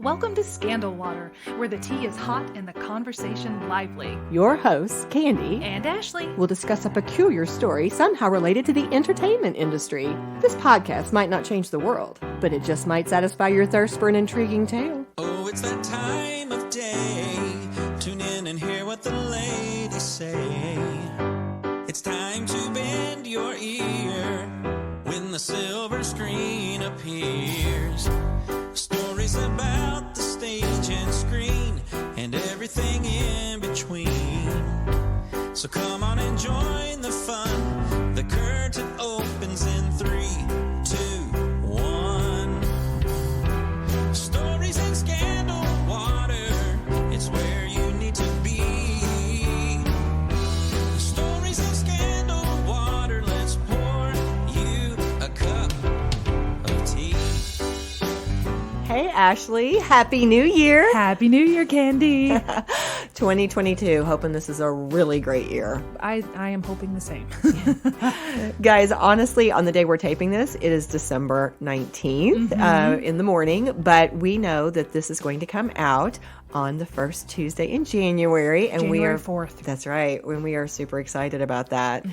Welcome to Scandal Water, where the tea is hot and the conversation lively. Your hosts, Candy And Ashley, will discuss a peculiar story somehow related to the entertainment industry. This podcast might not change the world, but it just might satisfy your thirst for an intriguing tale. Oh, it's that time of day. Tune in and hear what the ladies say. It's time to bend your ear when the silver screen appears. Stories about the stage and screen and everything in between. So come on and join the fun. The curtain opens in 3, 2, 1. Stories and scandal water, it's where you need to be. Stories and scandal water, let's pour you a cup of tea. Hey, Ashley. Happy New Year. Happy New Year, Candy. 2022. Hoping this is a really great year. I am hoping the same. Guys, honestly, on the day we're taping this, it is December 19th in the morning, but we know that this is going to come out on the first Tuesday in January. And we are 4th. That's right. When we are super excited about that.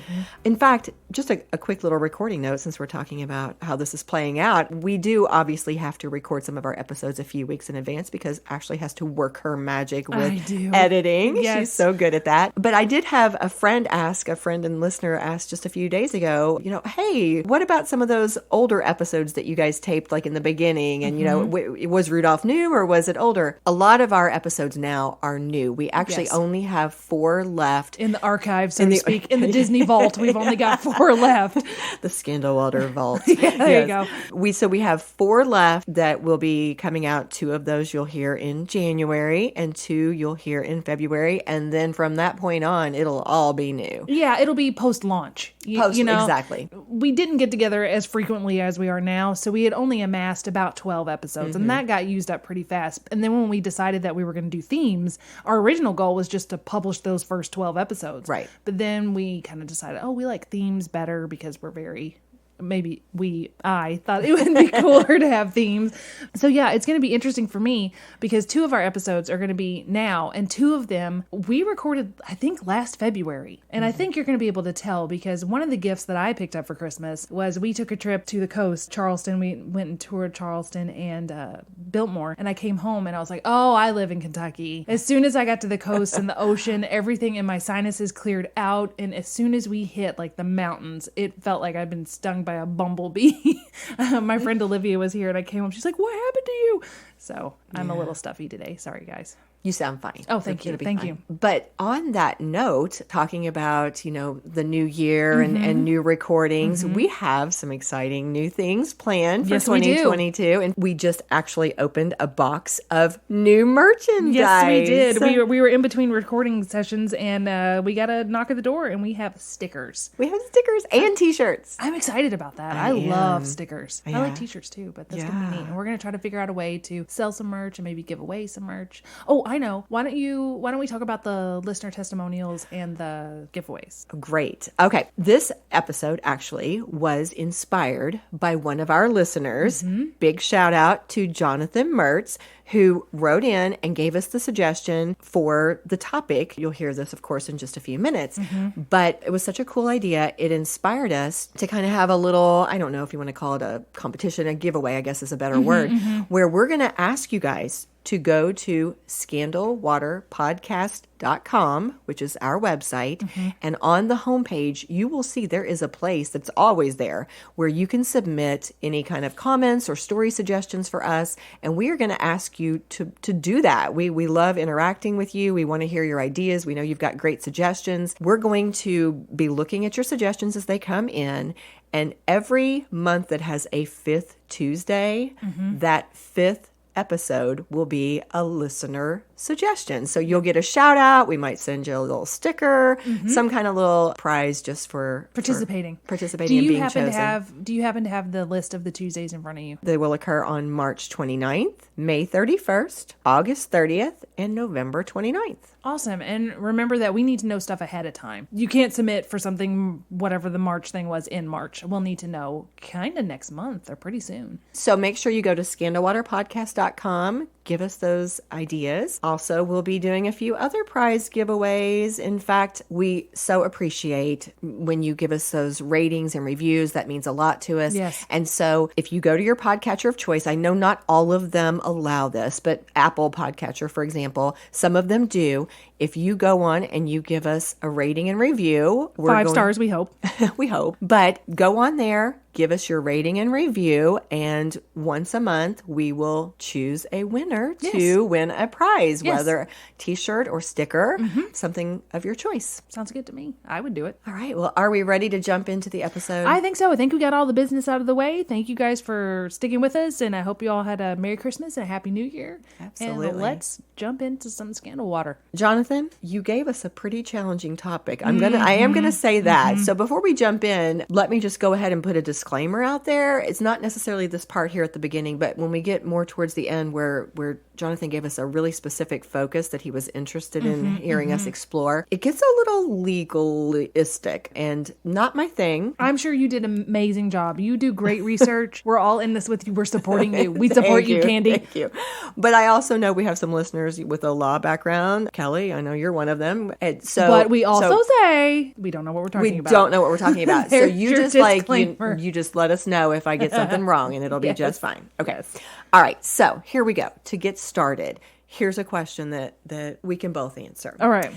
In fact, just a quick little recording note, since we're talking about how this is playing out, we do obviously have to record some of our episodes a few weeks in advance because Ashley has to work her magic with editing. Yes. She's so good at that. But I did have a friend and listener ask just a few days ago, hey, what about some of those older episodes that you guys taped like in the beginning? And, was Rudolph new or was it older? A lot of our episodes now are new. We actually only have 4 left. In the archive, so to speak. In the Disney vault, we've only got 4 left. The Scandal Water vault. There you go. We have 4 left that will be coming out. 2 of those you'll hear in January and 2 you'll hear in February. And then from that point on, it'll all be new. Yeah, it'll be post-launch. Exactly. We didn't get together as frequently as we are now, so we had only amassed about 12 episodes, and that got used up pretty fast. And then when we decided that we were going to do themes, our original goal was just to publish those first 12 episodes. Right. But then we kind of decided, we like themes better because we're very... I thought it would be cooler to have themes. So yeah, it's going to be interesting for me because 2 of our episodes are going to be now, and 2 of them we recorded, I think, last February. And I think you're going to be able to tell because one of the gifts that I picked up for Christmas was we took a trip to the coast, Charleston. We went and toured Charleston and Biltmore, and I came home and I was like, I live in Kentucky. As soon as I got to the coast and the ocean, everything in my sinuses cleared out, and as soon as we hit like the mountains, it felt like I'd been stung by a bumblebee. My friend Olivia was here and I came home. She's like, what happened to you? So I'm a little stuffy today. Sorry, guys. You sound fine. Oh, thank you. Thank you. But on that note, talking about, the new year and new recordings, we have some exciting new things planned for 2022. And we just actually opened a box of new merchandise. Yes, we did. We were in between recording sessions and we got a knock at the door and we have stickers. We have stickers and t-shirts. I'm excited about that. I love stickers. I like t-shirts too, but that's going to be neat. And we're going to try to figure out a way to sell some merch and maybe give away some merch. Oh, I know. Why don't we talk about the listener testimonials and the giveaways? Great. Okay. This episode actually was inspired by one of our listeners. Big shout out to Jonathan Mertz, who wrote in and gave us the suggestion for the topic. You'll hear this, of course, in just a few minutes. But it was such a cool idea. It inspired us to kind of have a little, I don't know if you want to call it a competition, a giveaway, I guess is a better word, where we're going to ask you guys to go to scandalwaterpodcast.com, which is our website. And on the homepage, you will see there is a place that's always there where you can submit any kind of comments or story suggestions for us. And we are going to ask you to do that. We love interacting with you. We want to hear your ideas. We know you've got great suggestions. We're going to be looking at your suggestions as they come in. And every month that has a 5th Tuesday, that 5th episode will be a listener suggestions. So you'll get a shout out. We might send you a little sticker, some kind of little prize just for Participating and being chosen. Do you happen to have the list of the Tuesdays in front of you? They will occur on March 29th, May 31st, August 30th, and November 29th. Awesome. And remember that we need to know stuff ahead of time. You can't submit for something, whatever the March thing was in March. We'll need to know kind of next month or pretty soon. So make sure you go to scandalwaterpodcast.com. Give us those ideas. Also, we'll be doing a few other prize giveaways. In fact, we so appreciate when you give us those ratings and reviews. That means a lot to us. Yes. And so if you go to your podcatcher of choice, I know not all of them allow this, but Apple Podcatcher, for example, some of them do. If you go on and you give us a rating and review, 5 stars, we hope. we hope. But go on there, give us your rating and review, and once a month we will choose a winner to win a prize, whether a t-shirt or sticker, something of your choice. Sounds good to me. I would do it. All right. Well, are we ready to jump into the episode? I think so. I think we got all the business out of the way. Thank you guys for sticking with us, and I hope you all had a Merry Christmas and a Happy New Year. Absolutely. And let's jump into some scandal water. Jonathan, you gave us a pretty challenging topic. I am gonna say that. So before we jump in, let me just go ahead and put a disclaimer out there. It's not necessarily this part here at the beginning, but when we get more towards the end where Jonathan gave us a really specific focus that he was interested in hearing us explore, it gets a little legalistic and not my thing. I'm sure you did an amazing job. You do great research. We're all in this with you. We're supporting you. We support you, Candy. Thank you. But I also know we have some listeners with a law background. Kelly, I know you're one of them. And so, but we also say we don't know what we're talking about. We don't know what we're talking about. So you just disclaimer. you just let us know if I get something wrong and it'll be just fine. Okay. Yes. All right. So here we go. To get started, here's a question that we can both answer. All right.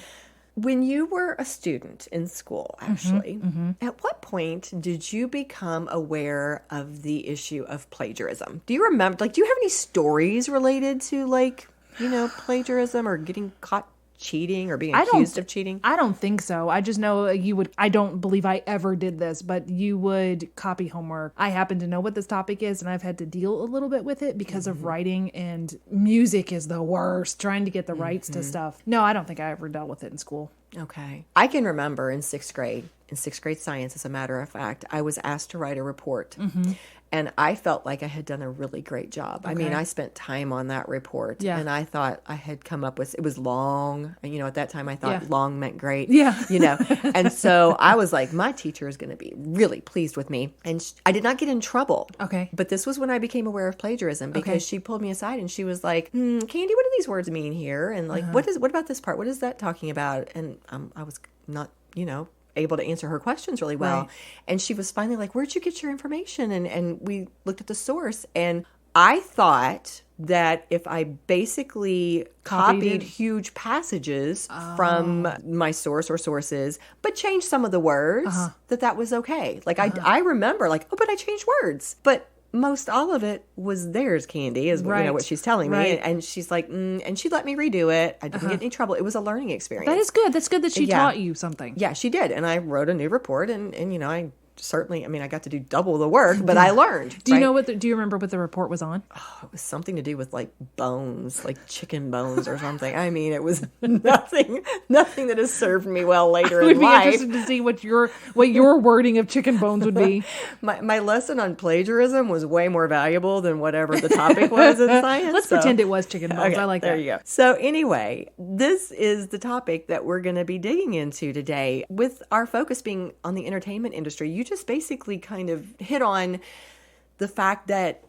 When you were a student in school, actually, at what point did you become aware of the issue of plagiarism? Do you remember, do you have any stories related to, plagiarism or getting caught cheating or being accused of cheating? I don't think so. I just know you would, I don't believe I ever did this, but you would copy homework. I happen to know what this topic is, and I've had to deal a little bit with it because of writing, and music is the worst, trying to get the rights to stuff. No, I don't think I ever dealt with it in school. Okay. I can remember in sixth grade science, as a matter of fact, I was asked to write a report. And I felt like I had done a really great job. Okay. I mean, I spent time on that report. Yeah. And I thought I had come up with, it was long. And, at that time I thought long meant great. Yeah. And so I was like, my teacher is going to be really pleased with me. And I did not get in trouble. Okay. But this was when I became aware of plagiarism, because she pulled me aside and she was like, Candy, what do these words mean here? And what about this part? What is that talking about? And I was not, able to answer her questions really well. Right. And she was finally like, where'd you get your information? And we looked at the source, and I thought that if I basically copied huge passages from my source or sources, but changed some of the words, that was okay. I remember but I changed words. But most all of it was theirs, Candy, is what she's telling me. Right. And she's like, and she let me redo it. I didn't get any trouble. It was a learning experience. That is good. That's good that she taught you something. Yeah, she did. And I wrote a new report, and I certainly, I got to do double the work, but I learned. Do you know do you remember what the report was on? Oh, it was something to do with bones, chicken bones or something. It was nothing that has served me well later in life. I would be interested to see what your wording of chicken bones would be. My lesson on plagiarism was way more valuable than whatever the topic was in science. Let's pretend it was chicken bones. Okay, I like that. There you go. So anyway, this is the topic that we're going to be digging into today, with our focus being on the entertainment industry. You just basically kind of hit on the fact that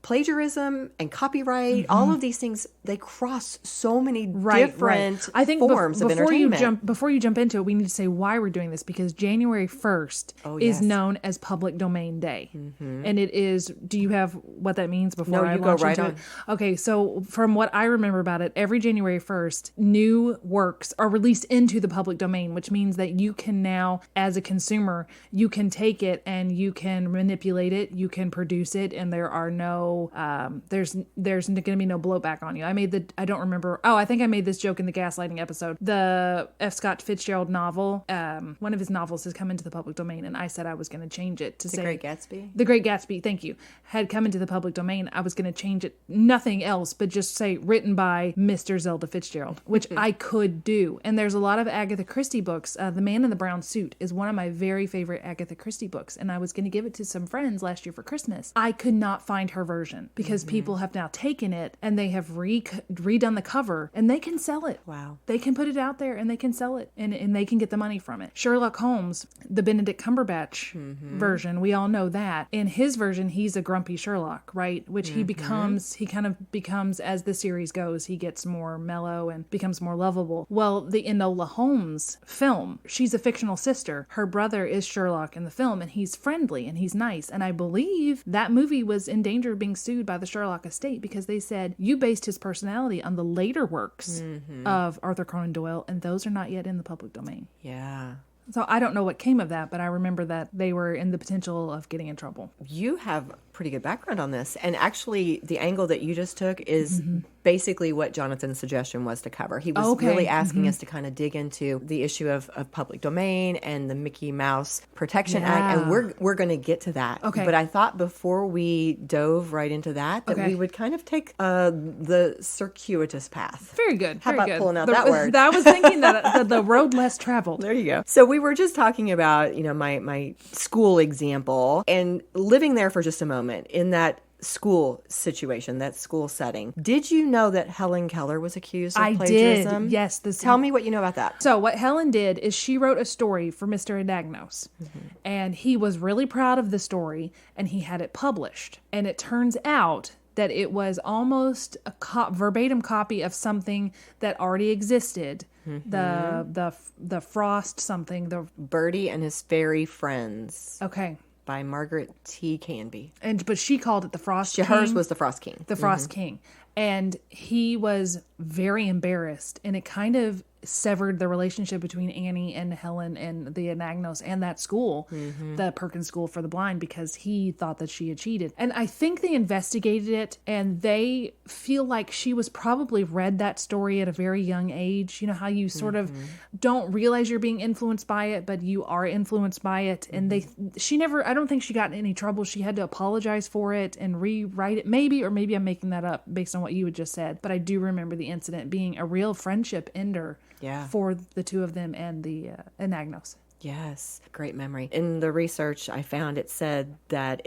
plagiarism and copyright, all of these things, they cross so many different I think forms of entertainment. Before you jump into it, we need to say why we're doing this, because January 1st is known as Public Domain Day. And it is, do you have what that means before I launch into it? Okay, so from what I remember about it, every January 1st, new works are released into the public domain, which means that you can now, as a consumer, you can take it and you can manipulate it, you can produce it, and there are no no, there's going to be no blowback on you. I don't remember. Oh, I think I made this joke in the gaslighting episode. The F. Scott Fitzgerald novel, one of his novels has come into the public domain, and I said I was going to change it to say... The Great Gatsby? The Great Gatsby, thank you, had come into the public domain. I was going to change it, nothing else, but just say written by Mr. Zelda Fitzgerald, which I could do. And there's a lot of Agatha Christie books. The Man in the Brown Suit is one of my very favorite Agatha Christie books, and I was going to give it to some friends last year for Christmas. I could not find her version because people have now taken it and they have redone the cover, and they can sell it. Wow. They can put it out there and they can sell it, and they can get the money from it. Sherlock Holmes, the Benedict Cumberbatch version, we all know that. In his version, he's a grumpy Sherlock, right? Which he kind of becomes as the series goes. He gets more mellow and becomes more lovable. Well, the Enola Holmes film, she's a fictional sister. Her brother is Sherlock in the film, and he's friendly and he's nice. And I believe that movie was in danger of being sued by the Sherlock estate because they said, you based his personality on the later works of Arthur Conan Doyle, and those are not yet in the public domain. Yeah. So I don't know what came of that, but I remember that they were in the potential of getting in trouble. You have pretty good background on this. And actually, the angle that you just took is basically what Jonathan's suggestion was to cover. He was really asking us to kind of dig into the issue of public domain and the Mickey Mouse Protection Act. And we're going to get to that. Okay. But I thought before we dove right into that we would kind of take the circuitous path. Very good. How about pulling out that word? I was thinking that the road less traveled. There you go. So we were just talking about, my school example and living there for just a moment in that school situation, that school setting. Did you know that Helen Keller was accused of plagiarism? I did. Yes. Tell me what you know about that. So what Helen did is she wrote a story for Mr. Anagnos, and he was really proud of the story, and he had it published. And it turns out that it was almost a verbatim copy of something that already existed. The Frost something. The Birdie and His Fairy Friends. Okay. By Margaret T. Canby. But she called it the Frost King. Hers was the Frost King. The Frost King. And he was very embarrassed, and it kind of severed the relationship between Annie and Helen and the Anagnos and that school, the Perkins School for the Blind, because he thought that she had cheated. And I think they investigated it, and they feel like she was probably read that story at a very young age. You know how you sort of don't realize you're being influenced by it, but you are influenced by it. And I don't think she got in any trouble. She had to apologize for it and rewrite it. Maybe I'm making that up based on what you had just said. But I do remember the incident being a real friendship ender for the two of them and the Anagnos. Yes, great memory. In the research I found, it said that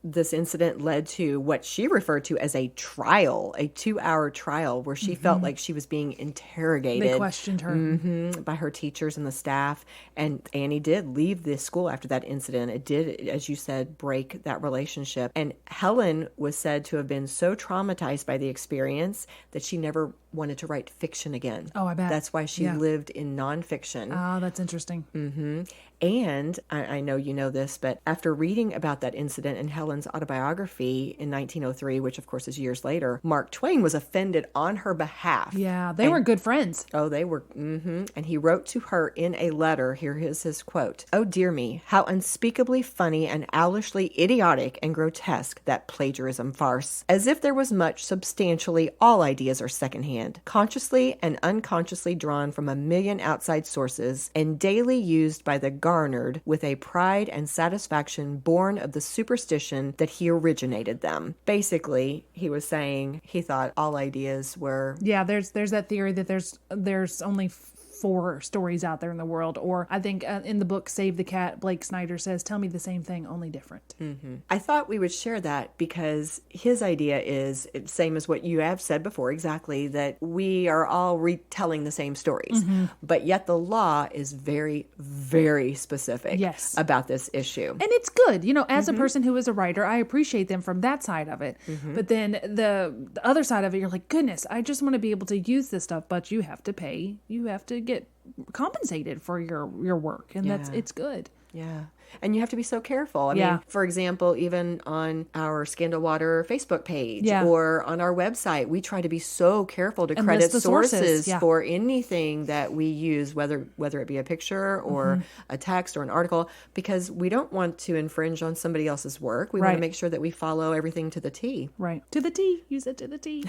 this incident led to what she referred to as a trial, a 2-hour trial where she felt like she was being interrogated. They questioned her. By her teachers and the staff. And Annie did leave the school after that incident. It did, as you said, break that relationship. And Helen was said to have been so traumatized by the experience that she never wanted to write fiction again. Oh, I bet. That's why she lived in nonfiction. Oh, that's interesting. And I know you know this, but after reading about that incident in Helen's autobiography in 1903, which of course is years later, Mark Twain was offended on her behalf. Yeah, they were good friends. Oh, they were. And he wrote to her in a letter. Here is his quote. "Oh, dear me, how unspeakably funny and owlishly idiotic and grotesque that plagiarism farce. As if there was much, substantially all ideas are secondhand, consciously and unconsciously drawn from a million outside sources, and daily used by the garnered with a pride and satisfaction born of the superstition that he originated them." Basically, he was saying he thought all ideas were... Yeah, there's that theory that there's only 4 stories out there in the world. Or I think in the book Save the Cat, Blake Snyder says, tell me the same thing, only different. I thought we would share that because his idea is same as what you have said before, exactly, that we are all retelling the same stories. But yet the law is very, very specific about this issue. And it's good. As a person who is a writer, I appreciate them from that side of it. But then the other side of it, you're like, goodness, I just want to be able to use this stuff, but you have to pay. You have to get compensated for your work, and it's good. Yeah. And you have to be so careful. I Yeah. mean, for example, even on our Scandal Water Facebook page Yeah. or on our website, we try to be so careful to And credit list the sources. sources Yeah. for anything that we use, whether it be a picture or a text or an article, because we don't want to infringe on somebody else's work. We want Right. to make sure that we follow everything to the T. Right. To the T. Use it to the T.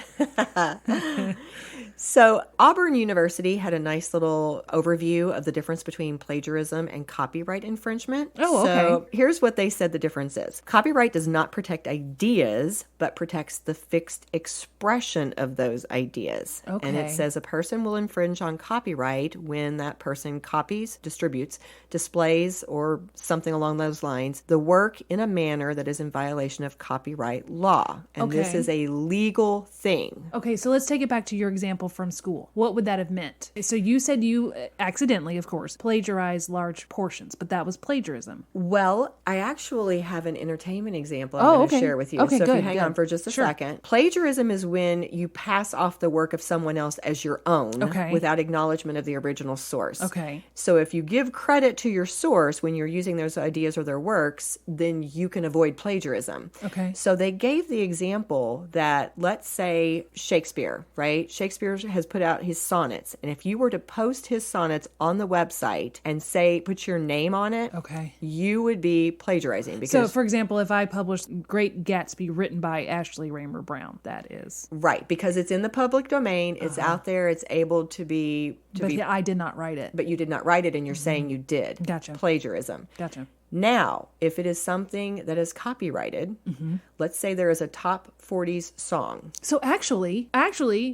So Auburn University had a nice little overview of the difference between plagiarism and copyright infringement. Oh, okay. So here's what they said the difference is. Copyright does not protect ideas, but protects the fixed expression of those ideas. And it Okay. says a person will infringe on copyright when that person copies, distributes, displays, or something along those lines, the work in a manner that is in violation of copyright law. And this Okay. is a legal thing. Okay, so let's take it back to your example from school. What would that have meant? So you said you accidentally, of course, plagiarized large portions, but that was plagiarism. Well, I actually have an entertainment example I'm Oh, going to okay. share with you. Okay, so if you good, hang good. on for just a Sure. second. Plagiarism is when you pass off the work of someone else as your own Okay. without acknowledgement of the original source. Okay. So if you give credit to your source when you're using those ideas or their works, then you can avoid plagiarism. Okay. So they gave the example that, let's say Shakespeare, right? Shakespeare has put out his sonnets. And if you were to post his sonnets on the website and say, put your name on it, Okay. you would be plagiarizing. So, Because for example, if I published Great Gatsby written by Ashley Raymer Brown, that is. right, because it's in the public domain, it's out there, it's able to be But I did not write it. but you did not write it and you're saying you did. Gotcha. Plagiarism. Gotcha. Now, if it is something that is copyrighted, let's say there is a top 40s song. So actually,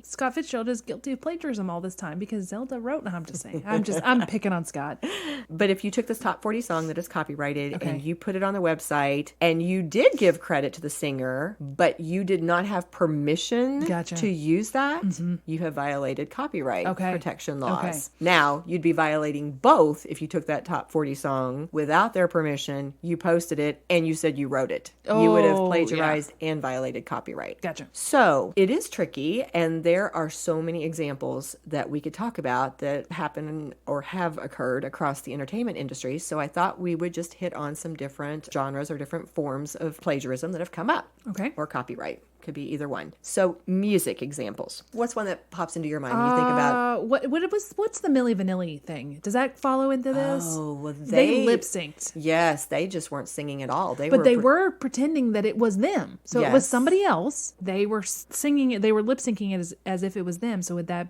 Scott Fitzgerald is guilty of plagiarism all this time because Zelda wrote. No, I'm just saying. I'm picking on Scott. But if you took this top 40 song that is copyrighted Okay. and you put it on the website and you did give credit to the singer, but you did not have permission Gotcha. to use that, you have violated copyright Okay. protection laws. Okay. Now, you'd be violating both if you took that top 40 song without their permission, you posted it, and you said you wrote it. You would have Oh, plagiarized and violated copyright. Gotcha. So it is tricky, and there are so many examples that we could talk about that happen or have occurred across the entertainment industry. So I thought we would just hit on some different genres or different forms of plagiarism that have come up. Okay. Or copyright. Could be either one. So music examples. What's one that pops into your mind when you think about? What's the Milli Vanilli thing? Does that follow into this? Oh, well, they lip synced. Yes, they just weren't singing at all. But they were pretending that it was them. So it was Yes. somebody else. They were singing it. They were lip syncing it as if it was them. So that would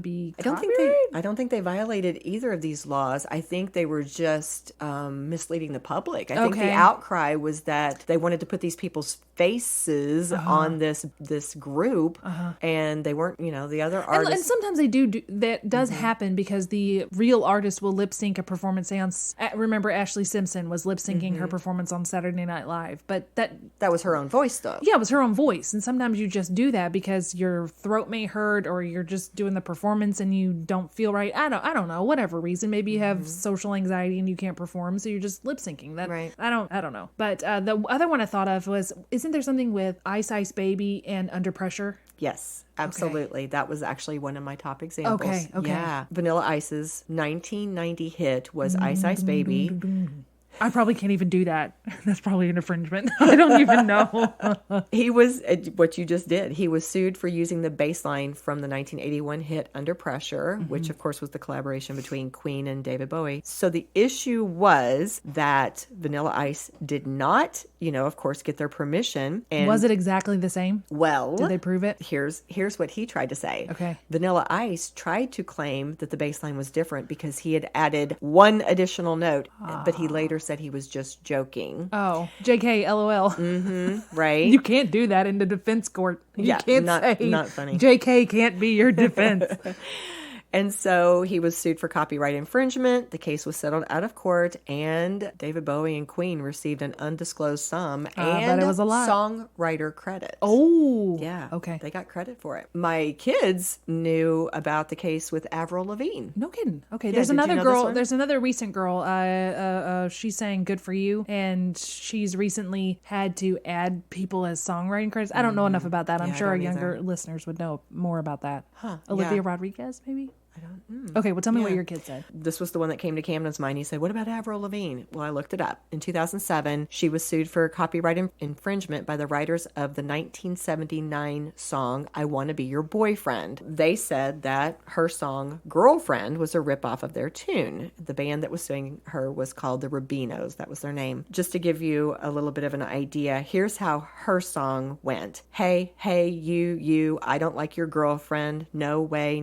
be I don't think they violated either of these laws. I think they were just misleading the public. I think the Okay. outcry was that they wanted to put these people's faces on this group, and they weren't. The other And artists. sometimes they do that does happen because the real artist will lip sync a performance. Say remember Ashley Simpson was lip syncing her performance on Saturday Night Live, but that was her own voice, though. yeah, it was her own voice. And sometimes you just do that because your throat may hurt or you're just doing the performance and you don't feel right. I don't know, whatever reason. Maybe you have social anxiety and you can't perform, so you're just lip syncing. That Right. I don't know. But the other one I thought of was, isn't there something with Ice Ice Baby and Under Pressure? Yes, absolutely. That was actually one of my top examples. Okay. Yeah. Vanilla Ice's 1990 hit was Ice Ice Baby. I probably can't even do that. That's probably an infringement. I don't even know. He was, what you just did, he was sued for using the bass line from the 1981 hit Under Pressure, which of course was the collaboration between Queen and David Bowie. So the issue was that Vanilla Ice did not, of course, get their permission. And Was it exactly the same? well, Did they prove it? Here's what he tried to say. Okay. Vanilla Ice tried to claim that the bass line was different because he had added one additional note, but he later said he was just joking. Oh, JK, LOL. Right? You can't do that in the defense court. You Yeah, can't say not funny. JK can't be your defense. And so he was sued for copyright infringement. The case was settled out of court, and David Bowie and Queen received an undisclosed sum but and it was a lot. songwriter credit. Oh. Yeah. Okay. They got credit for it. My kids knew about the case with Avril Lavigne. No kidding. Okay, Yeah, there's did you another know this girl. one? There's another recent girl. She's saying "Good for You," and she's recently had to add people as songwriting credits. I don't know enough about that. I'm Yeah, I sure our don't younger either. listeners would know more about that. Huh, Olivia yeah. Rodriguez, maybe. Okay, well, tell me what your kid said. This was the one that came to Camden's mind. He said, what about Avril Lavigne? Well, I looked it up. In 2007, she was sued for copyright infringement by the writers of the 1979 song, I Want to Be Your Boyfriend. They said that her song, Girlfriend, was a ripoff of their tune. The band that was suing her was called the Rubinos. That was their name. Just to give you a little bit of an idea, here's how her song went. Hey, hey, you, I don't like your girlfriend. No way,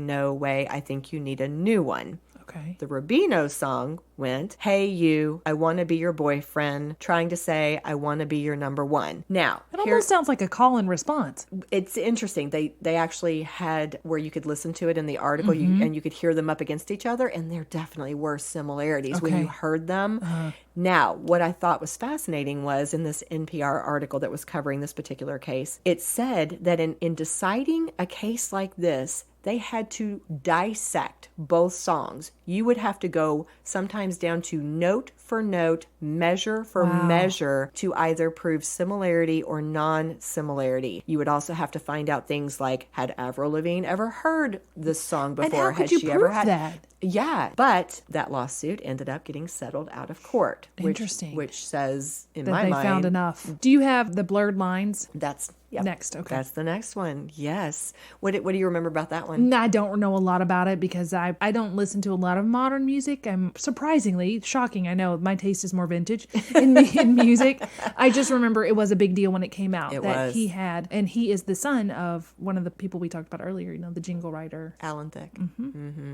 I think you need a new one. Okay. The Rubino song went, hey you, I want to be your boyfriend, trying to say I want to be your number one. Now, It almost sounds like a call and response. it's interesting. They actually had where you could listen to it in the article and you could hear them up against each other, and there definitely were similarities when you heard them. Now, what I thought was fascinating was in this NPR article that was covering this particular case, it said that in deciding a case like this, they had to dissect both songs. You would have to go sometimes down to note for note, measure for measure to either prove similarity or non-similarity. You would also have to find out things like, had Avril Lavigne ever heard this song before? And how could Had you she prove ever had that? Yeah, but that lawsuit ended up getting settled out of court. Interesting. Which says, in That my they mind, found enough. Do you have the blurred lines? That's Next, okay. That's the next one. Yes. What do you remember about that one? I don't know a lot about it because I don't listen to a lot of modern music. I'm surprisingly shocking. I know my taste is more vintage in music. I just remember it was a big deal when it came out that he had, and he is the son of one of the people we talked about earlier. The jingle writer, Alan Thicke.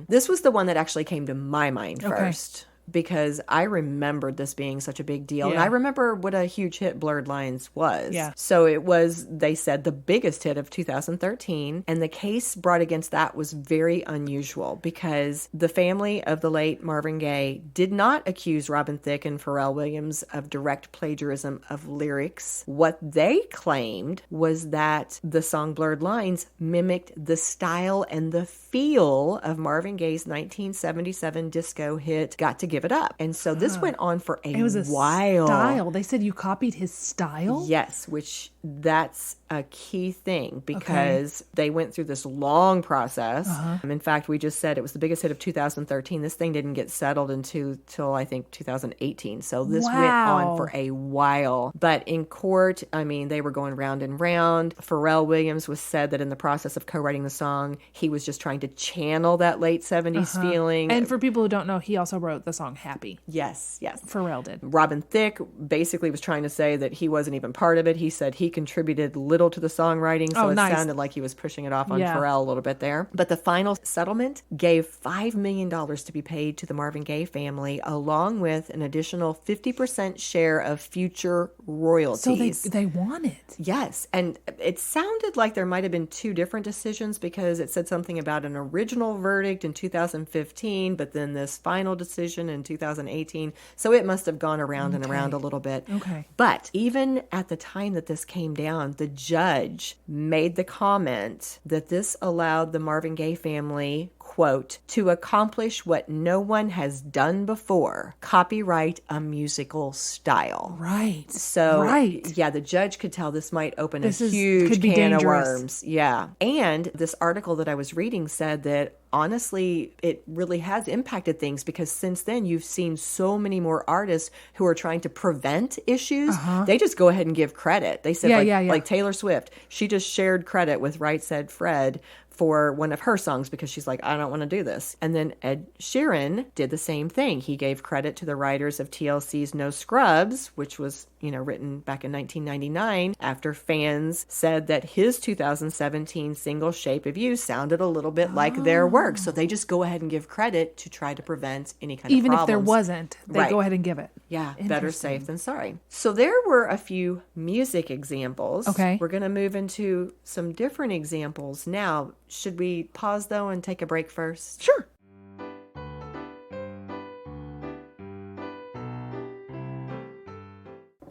This was the one that actually came to my mind first. Because I remembered this being such a big deal. And I remember what a huge hit Blurred Lines was. Yeah. So it was, they said, the biggest hit of 2013. And the case brought against that was very unusual because the family of the late Marvin Gaye did not accuse Robin Thicke and Pharrell Williams of direct plagiarism of lyrics. What they claimed was that the song Blurred Lines mimicked the style and the feel of Marvin Gaye's 1977 disco hit, Got to Give It Up. And so this went on for a while. Style. They said you copied his style? Yes, which that's a key thing because they went through this long process. In fact, we just said it was the biggest hit of 2013. This thing didn't get settled till I think 2018. So this went on for a while. But in court, they were going round and round. Pharrell Williams was said that in the process of co-writing the song, he was just trying to channel that late 70s feeling. And for people who don't know, he also wrote the song Happy. Yes. Pharrell did. Robin Thicke basically was trying to say that he wasn't even part of it. He said he contributed little to the songwriting, so it sounded like he was pushing it off on Pharrell a little bit there. But the final settlement gave $5 million to be paid to the Marvin Gaye family, along with an additional 50% share of future royalties. So they won it. Yes, and it sounded like there might have been two different decisions because it said something about an original verdict in 2015, but then this final decision in 2018. So it must have gone around and around a little bit. Okay. But even at the time that this came down, the judge made the comment that this allowed the Marvin Gaye family, quote, to accomplish what no one has done before, copyright a musical style. Right. So, yeah, the judge could tell this might open a huge can of worms. Yeah. And this article that I was reading said that honestly, it really has impacted things because since then you've seen so many more artists who are trying to prevent issues. They just go ahead and give credit. They said like Taylor Swift, she just shared credit with Right Said Fred for one of her songs because she's like, I don't want to do this. And then Ed Sheeran did the same thing. He gave credit to the writers of TLC's No Scrubs, which was, written back in 1999 after fans said that his 2017 single Shape of You sounded a little bit like their work. So they just go ahead and give credit to try to prevent any kind of problems. Even if there wasn't, they go ahead and give it. Yeah, better safe than sorry. So there were a few music examples. Okay. We're going to move into some different examples now. Should we pause, though, and take a break first? Sure.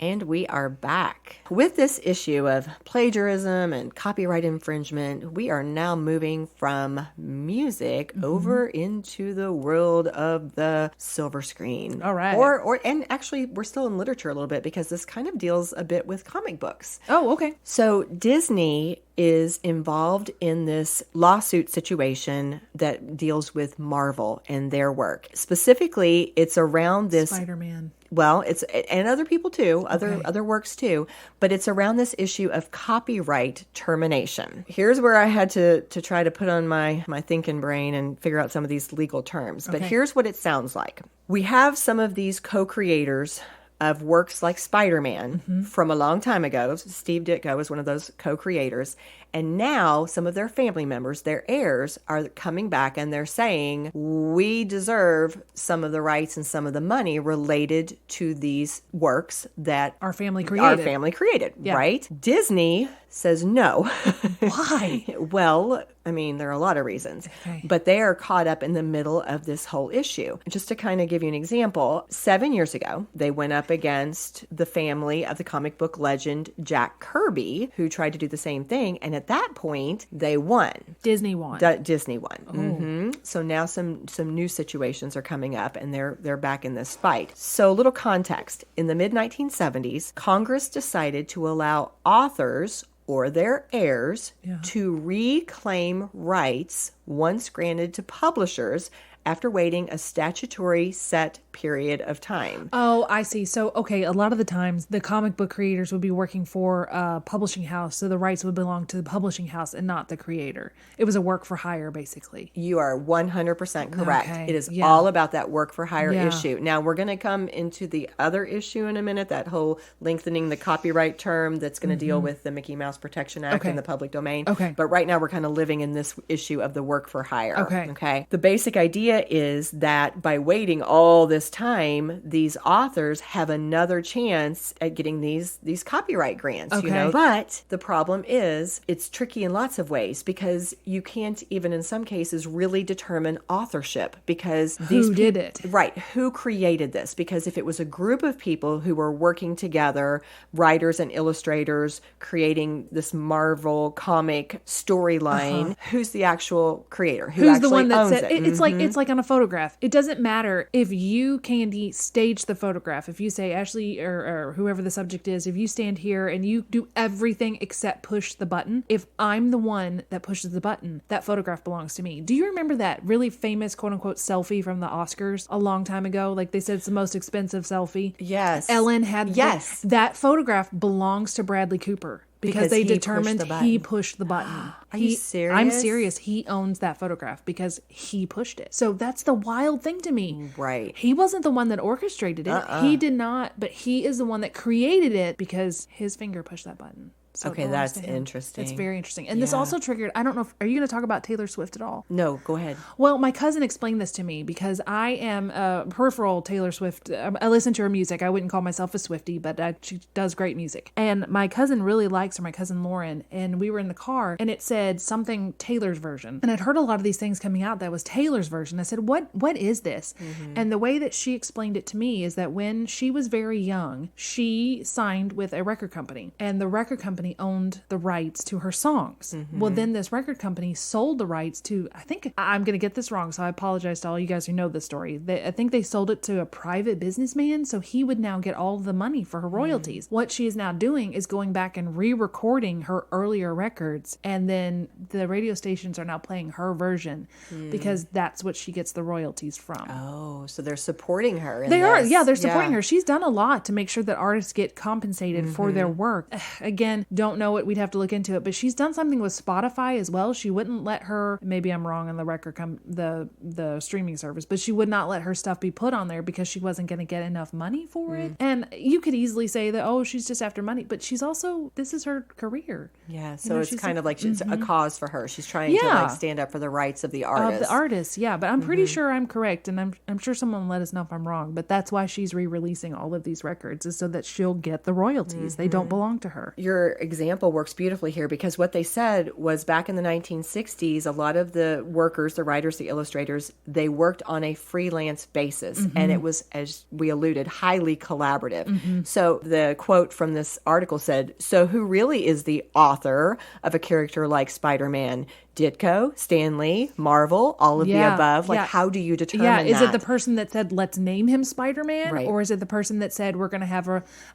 And we are back. With this issue of plagiarism and copyright infringement, we are now moving from music over into the world of the silver screen. All right. And actually, we're still in literature a little bit because this kind of deals a bit with comic books. Oh, okay. So Disney is involved in this lawsuit situation that deals with Marvel and their work. Specifically, it's around this Spider-Man. Well, it's and other people too, other works too, but it's around this issue of copyright termination. Here's where I had to try to put on my thinking brain and figure out some of these legal terms. But here's what it sounds like. We have some of these co-creators of works like Spider-Man from a long time ago. Steve Ditko was one of those co-creators. And now some of their family members, their heirs, are coming back and they're saying, we deserve some of the rights and some of the money related to these works that Our family created. Yeah. Right? Disney says no. Why? Well, I mean, there are a lot of reasons, but they are caught up in the middle of this whole issue. Just to kind of give you an example, 7 years ago, they went up against the family of the comic book legend Jack Kirby, who tried to do the same thing. And at that point, they won. Disney won. Disney won. So now some new situations are coming up, and they're back in this fight. So a little context. In the mid-1970s, Congress decided to allow authors or their heirs to reclaim rights once granted to publishers after waiting a statutory set period of time. Oh, I see. So, okay, a lot of the times the comic book creators would be working for a publishing house, so the rights would belong to the publishing house and not the creator. It was a work for hire, basically. You are 100% correct. Okay, It is all about that work for hire issue. Now, we're going to come into the other issue in a minute, that whole lengthening the copyright term that's going to deal with the Mickey Mouse Protection Act and the public domain. Okay. But right now, we're kind of living in this issue of the work for hire. Okay. The basic idea is that by waiting all this time, these authors have another chance at getting these copyright grants, you know. But the problem is it's tricky in lots of ways because you can't even in some cases really determine authorship because who did it? Right. Who created this? Because if it was a group of people who were working together, writers and illustrators creating this Marvel comic storyline, who's the actual creator? Who's the one that said it? It's like on a photograph. It doesn't matter if you, Candy, stage the photograph. If you say, Ashley or whoever the subject is, if you stand here and you do everything except push the button, if I'm the one that pushes the button, that photograph belongs to me. Do you remember that really famous quote unquote selfie from the Oscars a long time ago? Like they said it's the most expensive selfie. Yes. Ellen had that photograph belongs to Bradley Cooper. Because they determined he pushed the button. Are you serious? I'm serious. He owns that photograph because he pushed it. So that's the wild thing to me. Right. He wasn't the one that orchestrated it. He did not, but he is the one that created it because his finger pushed that button. So okay, that's interesting. It's very interesting. And this also triggered, I don't know, are you going to talk about Taylor Swift at all? No, go ahead. Well, my cousin explained this to me because I am a peripheral Taylor Swift. I listen to her music. I wouldn't call myself a Swiftie, but she does great music. And my cousin really likes her, my cousin Lauren. And we were in the car and it said something Taylor's version. And I'd heard a lot of these things coming out that was Taylor's version. I said, what is this? And the way that she explained it to me is that when she was very young, she signed with a record company. And the record company owned the rights to her songs. Well, then this record company sold the rights to, I think, I'm going to get this wrong, so I apologize to all you guys who know this story. I think they sold it to a private businessman, so he would now get all of the money for her royalties. What she is now doing is going back and re-recording her earlier records, and then the radio stations are now playing her version because that's what she gets the royalties from. Oh, so they're supporting her in They this. are, yeah, they're supporting her. She's done a lot to make sure that artists get compensated for their work. Again, don't know it. We'd have to look into it, but she's done something with Spotify as well. She wouldn't let her, maybe I'm wrong on the record, the streaming service, but she would not let her stuff be put on there because she wasn't going to get enough money for it. And you could easily say that, oh, she's just after money, but she's also, this is her career. Yeah, so it's kind of like it's a cause for her. She's trying to like stand up for the rights of the artist. Of the artist, yeah. But I'm pretty sure I'm correct, and I'm sure someone will let us know if I'm wrong. But that's why she's re-releasing all of these records, is so that she'll get the royalties. They don't belong to her. You're example works beautifully here because what they said was back in the 1960s, a lot of the workers, the writers, the illustrators, they worked on a freelance basis. And it was, as we alluded, highly collaborative. So the quote from this article said, so who really is the author of a character like Spider-Man? Ditko, Stan Lee, Marvel, all of the above. Like, how do you determine that? Is it the person that said, let's name him Spider-Man? Right. Or is it the person that said, we're going to have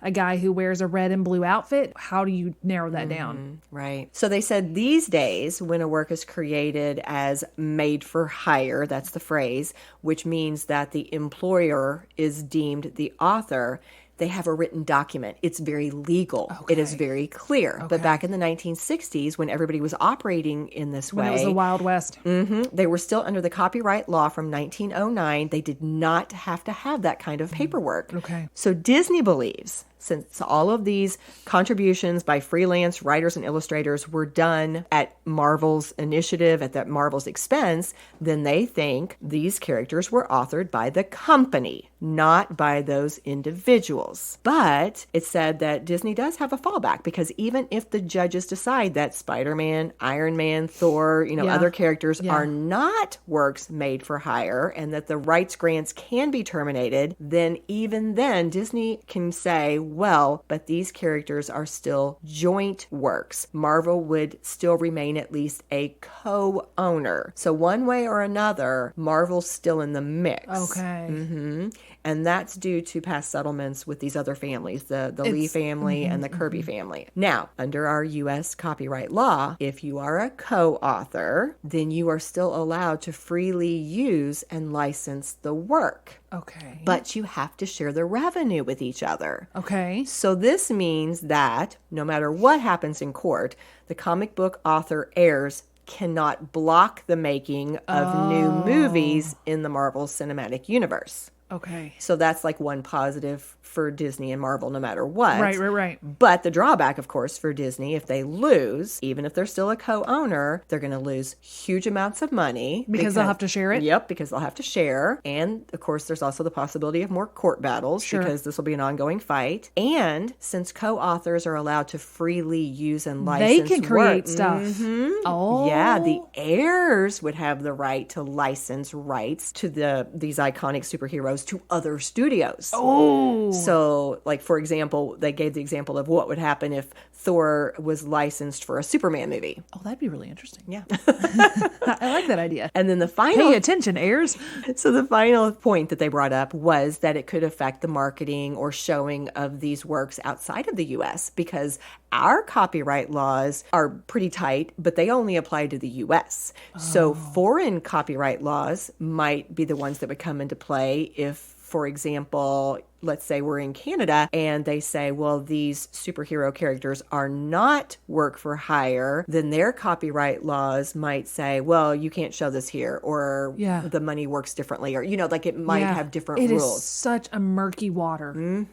a guy who wears a red and blue outfit? How do you narrow that down? Right. So they said these days, when a work is created as made for hire, that's the phrase, which means that the employer is deemed the author, they have a written document. It's very legal. Okay. It is very clear. But back in the 1960s, when everybody was operating in this way, When it was the Wild West. they were still under the copyright law from 1909. They did not have to have that kind of paperwork. Okay. So Disney believes, since all of these contributions by freelance writers and illustrators were done at Marvel's initiative, at that Marvel's expense, then they think these characters were authored by the company, not by those individuals. But it said that Disney does have a fallback because even if the judges decide that Spider-Man, Iron Man, Thor, other characters are not works made for hire and that the rights grants can be terminated, then even then Disney can say, well, but these characters are still joint works. Marvel would still remain at least a co-owner. So one way or another, Marvel's still in the mix. Okay. And that's due to past settlements with these other families, the Lee family and the Kirby family. Now, under our U.S. copyright law, if you are a co-author, then you are still allowed to freely use and license the work. Okay. But you have to share the revenue with each other. Okay. So this means that no matter what happens in court, the comic book author heirs cannot block the making of new movies in the Marvel Cinematic Universe. Okay. So that's like one positive for Disney and Marvel no matter what. Right. But the drawback, of course, for Disney, if they lose, even if they're still a co-owner, they're going to lose huge amounts of money. Because they'll have to share it? Yep, because they'll have to share. And, of course, there's also the possibility of more court battles because this will be an ongoing fight. And since co-authors are allowed to freely use and license They can create work, stuff. Oh. yeah, the heirs would have the right to license rights to these iconic superheroes to other studios. Oh. So, like, for example, they gave the example of what would happen if Thor was licensed for a Superman movie. Oh, that'd be really interesting. Yeah. I like that idea. And then the final... Pay attention, heirs. So the final point that they brought up was that it could affect the marketing or showing of these works outside of the U.S. because our copyright laws are pretty tight, but they only apply to the U.S. So foreign copyright laws might be the ones that would come into play if, for example, let's say we're in Canada and they say, well, these superhero characters are not work for hire, then their copyright laws might say, well, you can't show this here, or the money works differently, or, like it might have different rules. It is such a murky water.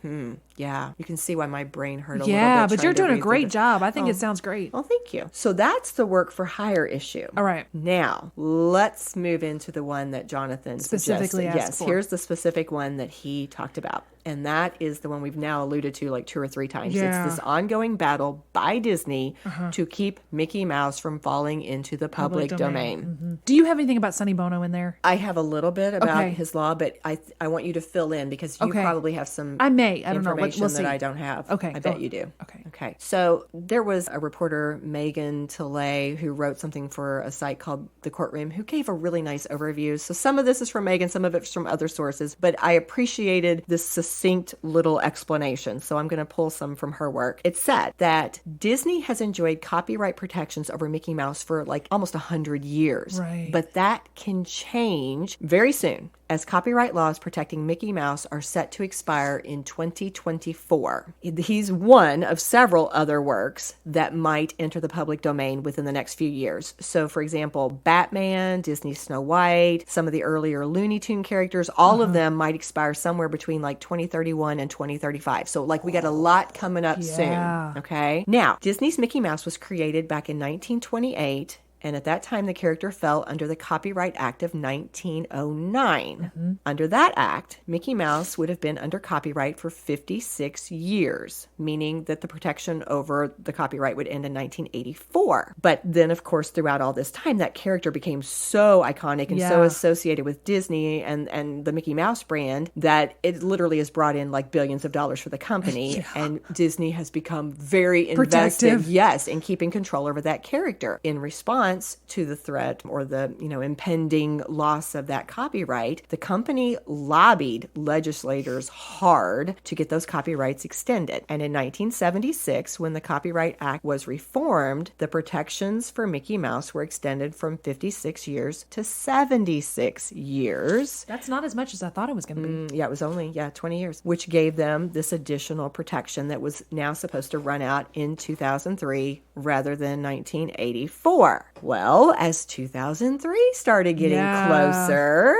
Yeah. You can see why my brain hurt a little bit. Yeah, but trying you're to doing a read through great this. job. I think it sounds great. Well, thank you. So that's the work for hire issue. All right. Now, let's move into the one that Jonathan Specifically suggested. asked Yes, for. here's the specific one that he talked about. And that is the one we've now alluded to like 2 or 3 times. Yeah. It's this ongoing battle by Disney to keep Mickey Mouse from falling into the public domain. Do you have anything about Sonny Bono in there? I have a little bit about Okay. his law, but I want you to fill in because you Okay. probably have some I may. I don't know. information We'll see. that I don't have. Okay, I go. bet you do. Okay. Okay. So there was a reporter, Megan Tilley, who wrote something for a site called The Courtroom, who gave a really nice overview. So some of this is from Megan, some of it's from other sources, but I appreciated this succinct little explanation. So I'm going to pull some from her work. It said that Disney has enjoyed copyright protections over Mickey Mouse for like almost 100 years. Right. But that can change very soon, as copyright laws protecting Mickey Mouse are set to expire in 2024. He's one of several other works that might enter the public domain within the next few years. So, for example, Batman, Disney's Snow White, some of the earlier Looney Tune characters, all of them might expire somewhere between like 2031 and 2035. So, like, we got a lot coming up Yeah. soon. Okay. Now, Disney's Mickey Mouse was created back in 1928. And at that time, the character fell under the Copyright Act of 1909. Under that act, Mickey Mouse would have been under copyright for 56 years, meaning that the protection over the copyright would end in 1984. But then, of course, throughout all this time, that character became so iconic and so associated with Disney and the Mickey Mouse brand that it literally has brought in like billions of dollars for the company. And Disney has become very invested, in keeping control over that character. In response to the threat or the, impending loss of that copyright, the company lobbied legislators hard to get those copyrights extended. And in 1976, when the Copyright Act was reformed, the protections for Mickey Mouse were extended from 56 years to 76 years. That's not as much as I thought it was going to be. It was only, 20 years, which gave them this additional protection that was now supposed to run out in 2003 rather than 1984. Well, as 2003 started getting closer,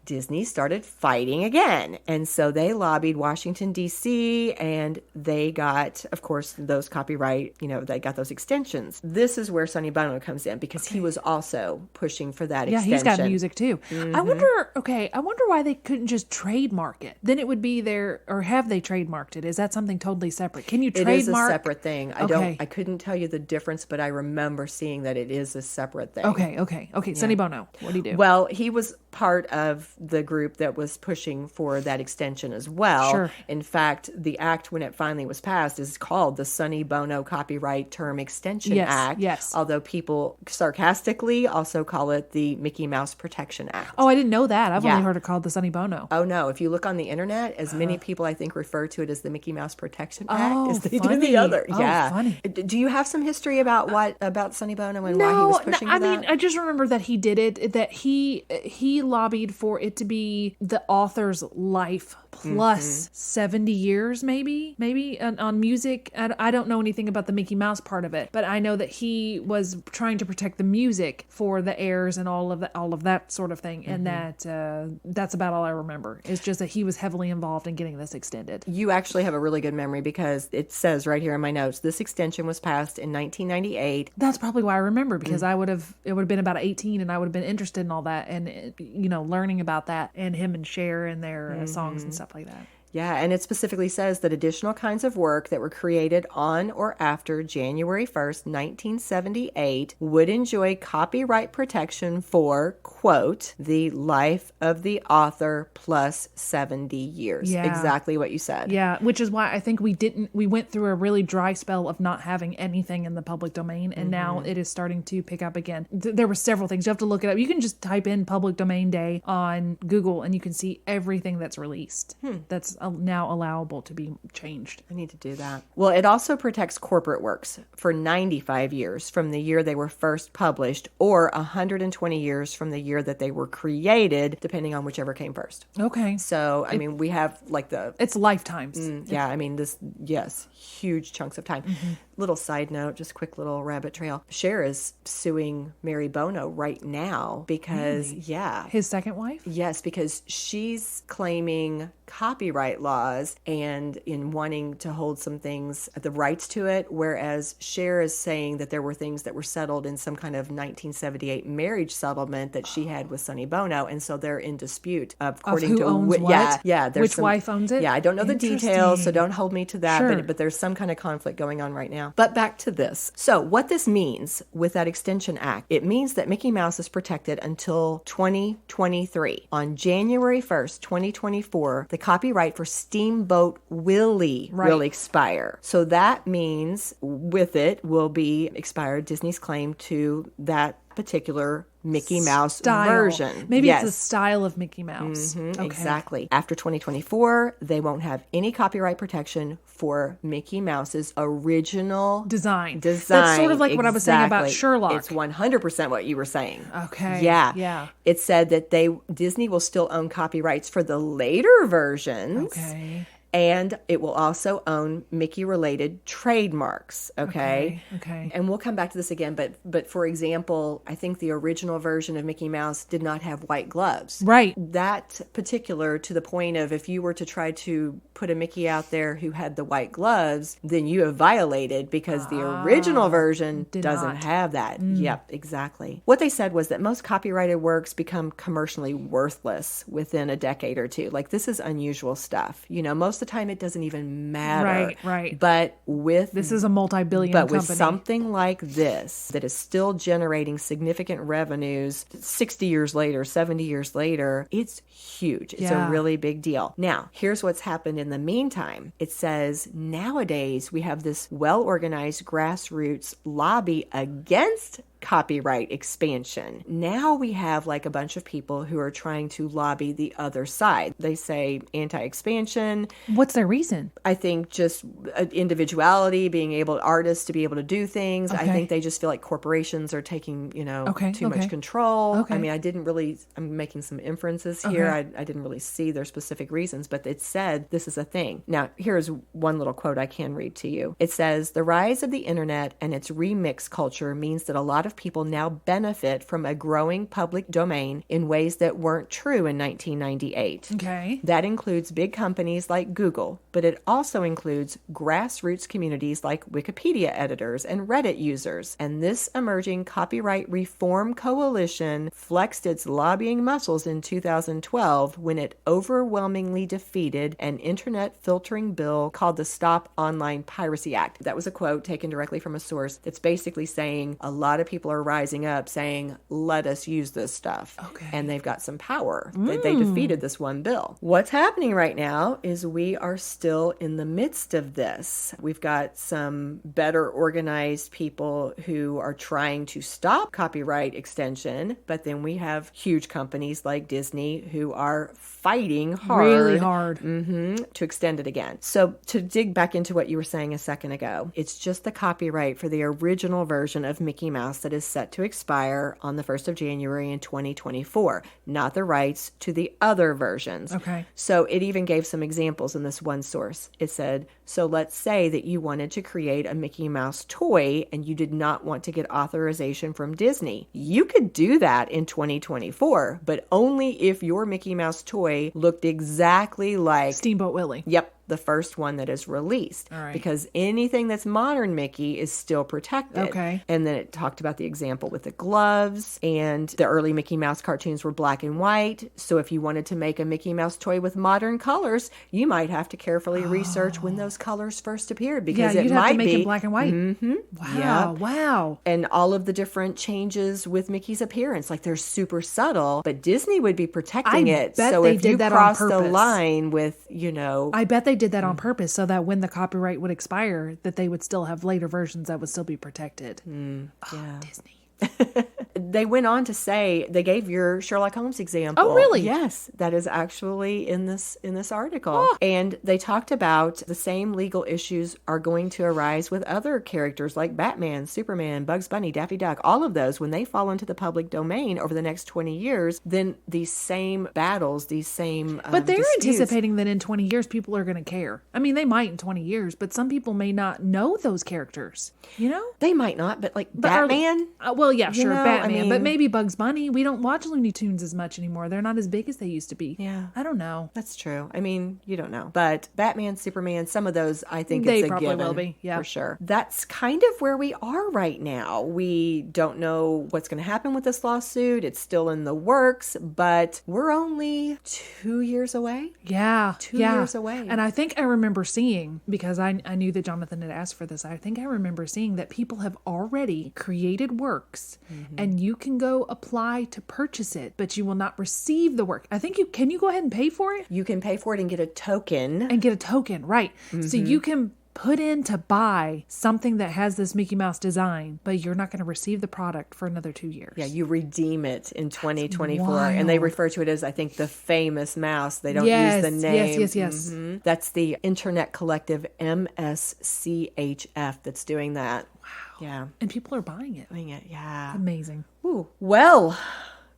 Disney started fighting again. And so they lobbied Washington, D.C., and they got, of course, those copyright, they got those extensions. This is where Sonny Bono comes in because he was also pushing for that extension. Yeah, he's got music too. I wonder why they couldn't just trademark it. Then it would be there, or have they trademarked it? Is that something totally separate? Can you trademark? It is a separate thing. I couldn't tell you the difference, but I remember seeing that it is a separate thing. Okay. Sonny Bono, what do you do? Well, he was part of the group that was pushing for that extension as well. Sure. In fact, the act, when it finally was passed, is called the Sonny Bono Copyright Term Extension Act. Yes. Although people sarcastically also call it the Mickey Mouse Protection Act. Oh, I didn't know that. I've only heard it called the Sonny Bono. Oh, no. If you look on the internet, as many people, I think, refer to it as the Mickey Mouse Protection Act as they do the other. Funny. Do you have some history about Sonny Bono and why he was pushing for that? I mean, I just remember that he did it, that he lobbied for it to be the author's life plus 70 years, maybe on music. I don't know anything about the Mickey Mouse part of it, but I know that he was trying to protect the music for the heirs and all of that sort of thing. And that's about all I remember. It's just that he was heavily involved in getting this extended. You actually have a really good memory because it says right here in my notes, this extension was passed in 1998. That's probably why I remember, because it would have been about 18 and I would have been interested in all that and, learning about that and him and Cher and their songs and stuff like that. Yeah, and it specifically says that additional kinds of work that were created on or after January 1st, 1978 would enjoy copyright protection for, quote, the life of the author plus 70 years. Yeah. Exactly what you said. Yeah, which is why I think we went through a really dry spell of not having anything in the public domain, and now it is starting to pick up again. There were several things. You have to look it up. You can just type in Public Domain Day on Google, and you can see everything that's released. That's now allowable to be changed. I need to do that. Well, it also protects corporate works for 95 years from the year they were first published, or 120 years from the year that they were created, depending on whichever came first. Okay. So, I mean, we have like it's lifetimes. Huge chunks of time. Little side note, just quick little rabbit trail. Cher is suing Mary Bono right now because, his second wife? Yes, because she's claiming copyright laws and in wanting to hold some things, the rights to it, whereas Cher is saying that there were things that were settled in some kind of 1978 marriage settlement that she had with Sonny Bono, and so they're in dispute according of who to owns what? Yeah, which wife owns it? Yeah, I don't know the details, so don't hold me to that, but there's some kind of conflict going on right now. But back to this. So what this means with that Extension Act, it means that Mickey Mouse is protected until 2023. On January 1st, 2024, the copyright for Steamboat Willie will expire. So that means with it will be expired Disney's claim to that particular Mickey Mouse version. Maybe it's the style of Mickey Mouse. Okay. Exactly. After 2024, they won't have any copyright protection for Mickey Mouse's original design. That's sort of like what I was saying about Sherlock. It's 100% what you were saying. Okay. Yeah. It said that Disney will still own copyrights for the later versions. Okay. And it will also own Mickey-related trademarks, okay? Okay. And we'll come back to this again, but for example, I think the original version of Mickey Mouse did not have white gloves. Right. That particular, to the point of if you were to try to put a Mickey out there who had the white gloves, then you have violated, because the original version doesn't have that. Yep, exactly. What they said was that most copyrighted works become commercially worthless within a decade or two. Like, this is unusual stuff. You know, most of the time it doesn't even matter. Right. But with This is a multi-billion but company. with something like this that is still generating significant revenues 60 years later, 70 years later, it's huge. It's a really big deal. Now, here's what's happened in the meantime. It says nowadays we have this well-organized grassroots lobby against copyright expansion. Now we have like a bunch of people who are trying to lobby the other side. They say anti-expansion. What's their reason? I think just individuality, being able, artists to be able to do things. I think they just feel like corporations are taking, too much control. I mean, I'm making some inferences here. I didn't really see their specific reasons, but it said this is a thing. Now, here's one little quote I can read to you. It says, "The rise of the internet and its remix culture means that a lot of people now benefit from a growing public domain in ways that weren't true in 1998. Okay. That includes big companies like Google, but it also includes grassroots communities like Wikipedia editors and Reddit users. And this emerging copyright reform coalition flexed its lobbying muscles in 2012 when it overwhelmingly defeated an internet filtering bill called the Stop Online Piracy Act." That was a quote taken directly from a source that's basically saying a lot of people are rising up saying, let us use this stuff. Okay. And they've got some power. They defeated this one bill. What's happening right now is we are still in the midst of this. We've got some better organized people who are trying to stop copyright extension, but then we have huge companies like Disney who are fighting hard. Really hard. To extend it again. So to dig back into what you were saying a second ago, it's just the copyright for the original version of Mickey Mouse that is set to expire on the 1st of January in 2024, not the rights to the other versions. Okay. So it even gave some examples in this one source. It said, so let's say that you wanted to create a Mickey Mouse toy and you did not want to get authorization from Disney. You could do that in 2024, but only if your Mickey Mouse toy looked exactly like Steamboat Willie. Yep, the first one that is released. All right. Because anything that's modern Mickey is still protected. Okay. And then it talked about the example with the gloves, and the early Mickey Mouse cartoons were black and white. So if you wanted to make a Mickey Mouse toy with modern colors, you might have to carefully research when those colors first appeared, because it you'd might have to make be it black and white. Yeah. Wow. And all of the different changes with Mickey's appearance, like they're super subtle, but Disney would be protecting it. bet So they if did you that on crossed the purpose. line with, I bet they did that on purpose so that when the copyright would expire, that they would still have later versions that would still be protected. yeah. Disney. They went on to say, they gave your Sherlock Holmes example. Oh, really? Yes, that is actually in this article. And they talked about the same legal issues are going to arise with other characters like Batman, Superman, Bugs Bunny, Daffy Duck, all of those. When they fall into the public domain over the next 20 years, then these same battles, these same But they're disputes- anticipating that in 20 years, people are going to care. I mean, they might in 20 years, but some people may not know those characters, you know? They might not, but like But Batman... well, yeah, You sure, know, Batman. I mean- but maybe Bugs Bunny. We don't watch Looney Tunes as much anymore. They're not as big as they used to be. Yeah. I don't know. That's true. I mean, you don't know. But Batman, Superman, some of those, I think They it's a probably given. will be, yeah. For sure. That's kind of where we are right now. We don't know what's going to happen with this lawsuit. It's still in the works, but we're only 2 years away. Yeah. 2 years away. And I think I remember seeing, because I knew that Jonathan had asked for this, I think I remember seeing that people have already created works and you can go apply to purchase it, but you will not receive the work. I think can you go ahead and pay for it? You can pay for it and get a token. And get a token, right. So you can put in to buy something that has this Mickey Mouse design, but you're not going to receive the product for another 2 years. Yeah, you redeem it in 2024. And they refer to it as, I think, the famous mouse. They don't use the name. Yes. That's the Internet Collective MSCHF that's doing that. Wow. Yeah. And people are buying it. Yeah. Amazing. Ooh. Well,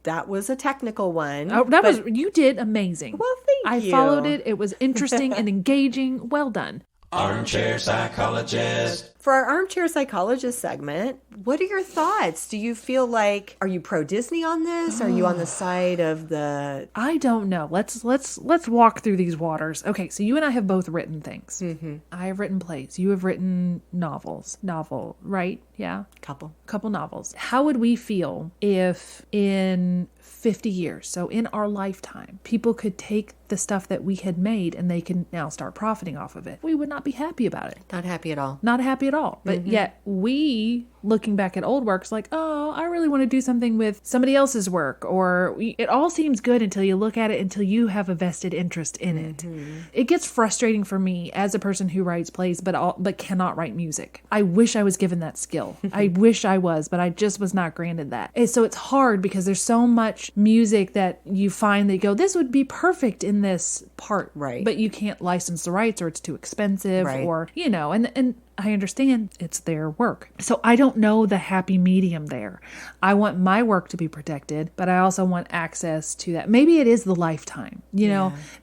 that was a technical one. Oh, you did amazing. Well, thank I followed it. It was interesting and engaging. Well done. Armchair Psychologist. For our Armchair Psychologist segment, what are your thoughts? Do you feel like, are you pro-Disney on this? Are you on the side of the... I don't know. Let's walk through these waters. Okay, so you and I have both written things. Mm-hmm. I have written plays. You have written novels. Novel, right? Yeah. Couple novels. How would we feel if in 50 years, so in our lifetime, people could take the stuff that we had made and they can now start profiting off of it? We would not be happy about it. Not happy at all. Not happy at all. But yet we, looking back at old works, like, oh, I really want to do something with somebody else's work. Or it all seems good until you look at it, until you have a vested interest in it. It gets frustrating for me as a person who writes plays but cannot write music. I wish I was given that skill. I wish I was, but I just was not granted that. And so it's hard because there's so much music that you find that you go, this would be perfect in this part. Right. But you can't license the rights, or it's too expensive, right. or, and I understand it's their work. So I don't know the happy medium there. I want my work to be protected, but I also want access to that. Maybe it is the lifetime,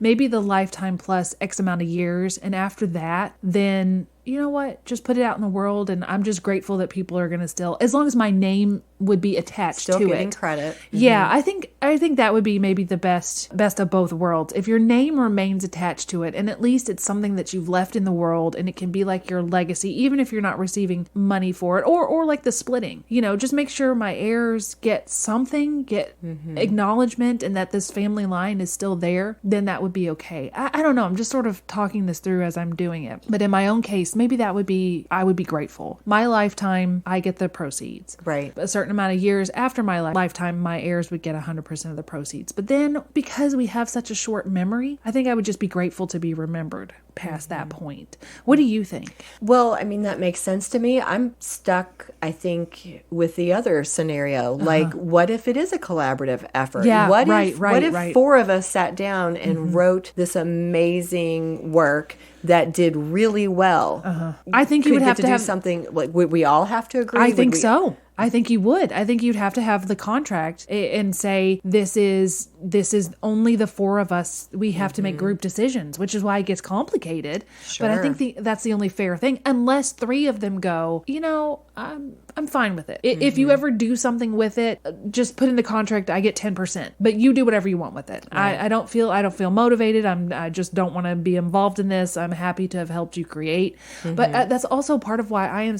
maybe the lifetime plus X amount of years. And after that, then, you know what, just put it out in the world. And I'm just grateful that people are going to still, as long as my name would be attached still to getting it. Credit. Yeah, I think that would be maybe the best of both worlds. If your name remains attached to it, and at least it's something that you've left in the world, and it can be like your legacy, even if you're not receiving money for it, or like the splitting. Just make sure my heirs get something, acknowledgement, and that this family line is still there. Then that would be okay. I don't know. I'm just sort of talking this through as I'm doing it. But in my own case, maybe I would be grateful. My lifetime, I get the proceeds. Right. A certain amount of years after my lifetime, my heirs would get 100% of the proceeds. But then, because we have such a short memory, I think I would just be grateful to be remembered past that point. What do you think? Well, I mean, that makes sense to me. I'm stuck, I think, with the other scenario. Like, what if it is a collaborative effort? Yeah, what right. if four of us sat down and wrote this amazing work that did really well? I think you would have to do have something, like, would we all have to agree? I think so. I think you would. I think you'd have to have the contract and say, this is only the four of us. We have to make group decisions, which is why it gets complicated. Sure. But I think that's the only fair thing, unless three of them go, I'm fine with it. If you ever do something with it, just put in the contract, I get 10%, but you do whatever you want with it. Right. I don't feel motivated. I just don't want to be involved in this. I'm happy to have helped you create. But that's also part of why I am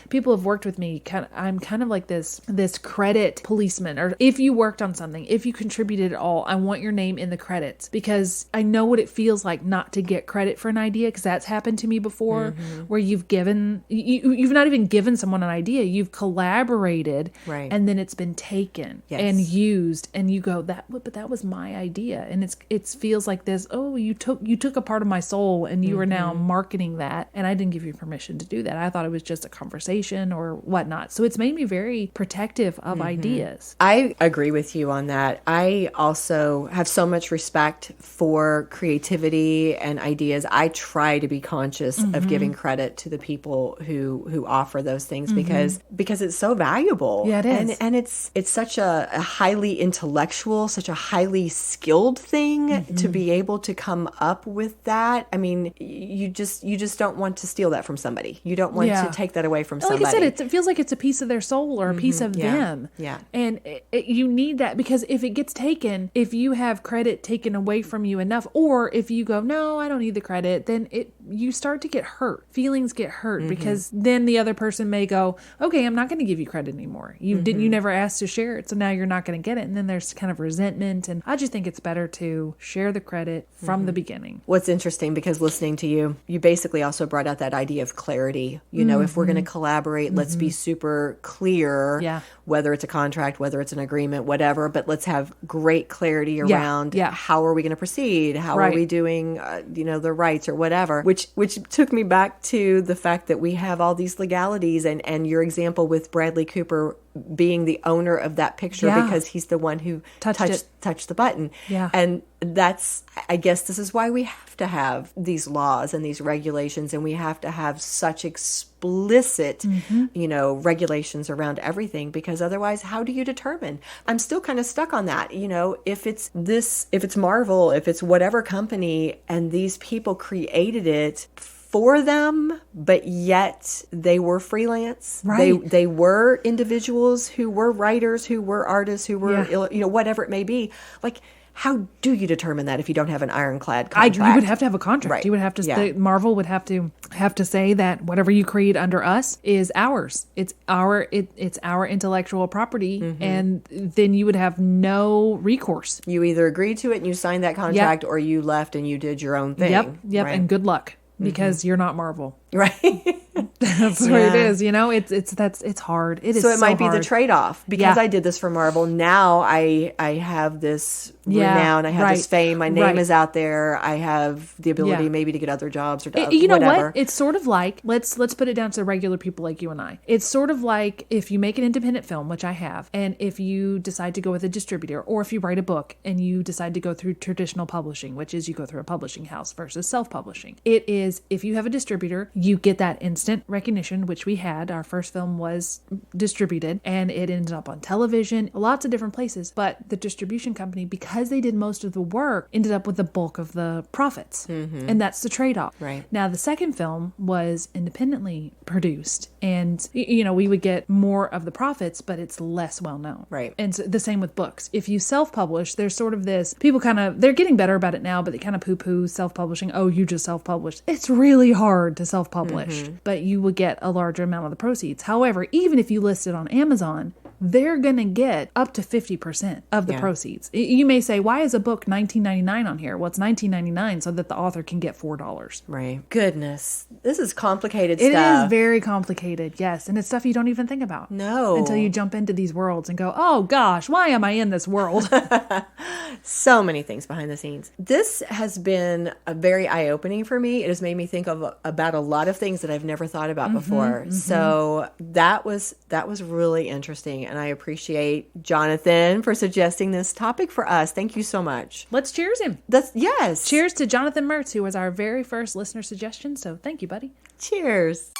people have worked with me. I'm kind of like this credit policeman. Or if you worked on something, if you contributed at all, I want your name in the credits, because I know what it feels like not to get credit for an idea, because that's happened to me before, where you've not even given someone an idea, you've collaborated, right, and then it's been taken and used, and you go, but that was my idea, and it feels like this, oh, you took a part of my soul and you are now marketing that, and I didn't give you permission to do that. I thought it was just a conversation or whatnot. So it's made me very protective of ideas. I agree with you on that. I also have so much respect for creativity and ideas. I try to be conscious of giving credit to the people who offer those things, because it's so valuable. Yeah, it is. And it's such a highly intellectual, such a highly skilled thing to be able to come up with that. I mean, you just don't want to steal that from somebody. You don't want to take that away from somebody. Like I said, it feels like it's a piece of their soul or a piece of them. Yeah. And you need that, because if it gets taken, if you have credit taken away from you enough, or if you go, no, I don't need the credit, then you start to get hurt. Feelings get hurt, because then the other person may go, okay, I'm not going to give you credit anymore. You never asked to share it, so now you're not going to get it. And then there's kind of resentment. And I just think it's better to share the credit from the beginning. What's interesting, because listening to you basically also brought out that idea of clarity. If we're going to collaborate, let's be super clear, whether it's a contract, whether it's an agreement, whatever, but let's have great clarity around how are we going to proceed? How are we doing, the rights or whatever, which took me back to the fact that we have all these legalities, and your example with Bradley Cooper being the owner of that picture Yeah. because he's the one who Touched touched the button. Yeah. And I guess this is why we have to have these laws and these regulations, and we have to have such explicit, regulations around everything, because otherwise, how do you determine? I'm still kind of stuck on that. If it's Marvel, if it's whatever company, and these people created it for them, but yet they were freelance. Right. They were individuals who were writers, who were artists, who were, whatever it may be. Like, how do you determine that if you don't have an ironclad contract? You would have to have a contract. Right. You would have to. Yeah. Marvel would have to say that whatever you create under us is ours. It's our intellectual property, and then you would have no recourse. You either agreed to it and you signed that contract, or you left and you did your own thing. Yep, right? and good luck, because you're not Marvel. Right. That's what it is. It's hard. It is so it might be hard. the trade-off. Because I did this for Marvel, now I have this renown, I have this fame, my name is out there, I have the ability maybe to get other jobs or you know whatever. what? It's sort of like, let's put it down to regular people like you and I. It's sort of like if you make an independent film, which I have, and if you decide to go with a distributor, or if you write a book and you decide to go through traditional publishing, which is you go through a publishing house versus self-publishing. It is, if you have a distributor, you get that instant recognition, which we had. Our first film was distributed and it ended up on television, lots of different places. But the distribution company, because they did most of the work, ended up with the bulk of the profits. And that's the trade-off. Right. Now, the second film was independently produced, and we would get more of the profits, but it's less well known. Right. And so the same with books. If you self-publish, there's sort of this, people they're getting better about it now, but they kind of poo-poo self-publishing. Oh, you just self-published. It's really hard to self-publish, but you will get a larger amount of the proceeds. However, even if you list it on Amazon, they're going to get up to 50% of the proceeds. You may say, why is a book $19.99 on here? Well, it's $19.99 so that the author can get $4. Right. Goodness. This is complicated It stuff. is very complicated, yes. And it's stuff you don't even think about. No. Until you jump into these worlds and go, oh gosh, why am I in this world? So many things behind the scenes. This has been a very eye-opening for me. It has made me think about a lot of things that I've never thought about before. So that was really interesting. And I appreciate Jonathan for suggesting this topic for us. Thank you so much. Let's cheers him. Yes. Cheers to Jonathan Mertz, who was our very first listener suggestion. So thank you, buddy. Cheers.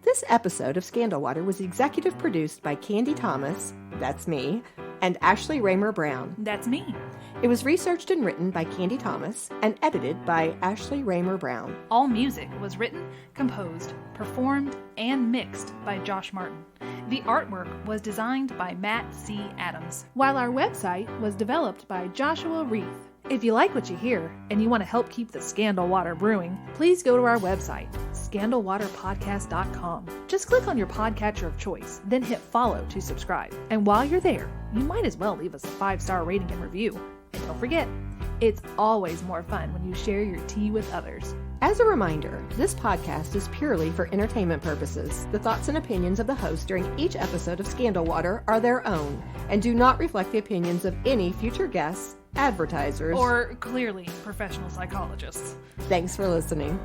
This episode of Scandal Water was executive produced by Candy Thomas, that's me, and Ashley Raymer Brown. That's me. It was researched and written by Candy Thomas and edited by Ashley Raymer Brown. All music was written, composed, performed, and mixed by Josh Martin. The artwork was designed by Matt C. Adams, while our website was developed by Joshua Reith. If you like what you hear and you want to help keep the Scandal Water brewing, please go to our website, scandalwaterpodcast.com. Just click on your podcatcher of choice, then hit follow to subscribe. And while you're there, you might as well leave us a 5-star rating and review. And don't forget, it's always more fun when you share your tea with others. As a reminder, this podcast is purely for entertainment purposes. The thoughts and opinions of the host during each episode of Scandal Water are their own and do not reflect the opinions of any future guests, advertisers, Or clearly professional psychologists. Thanks for listening.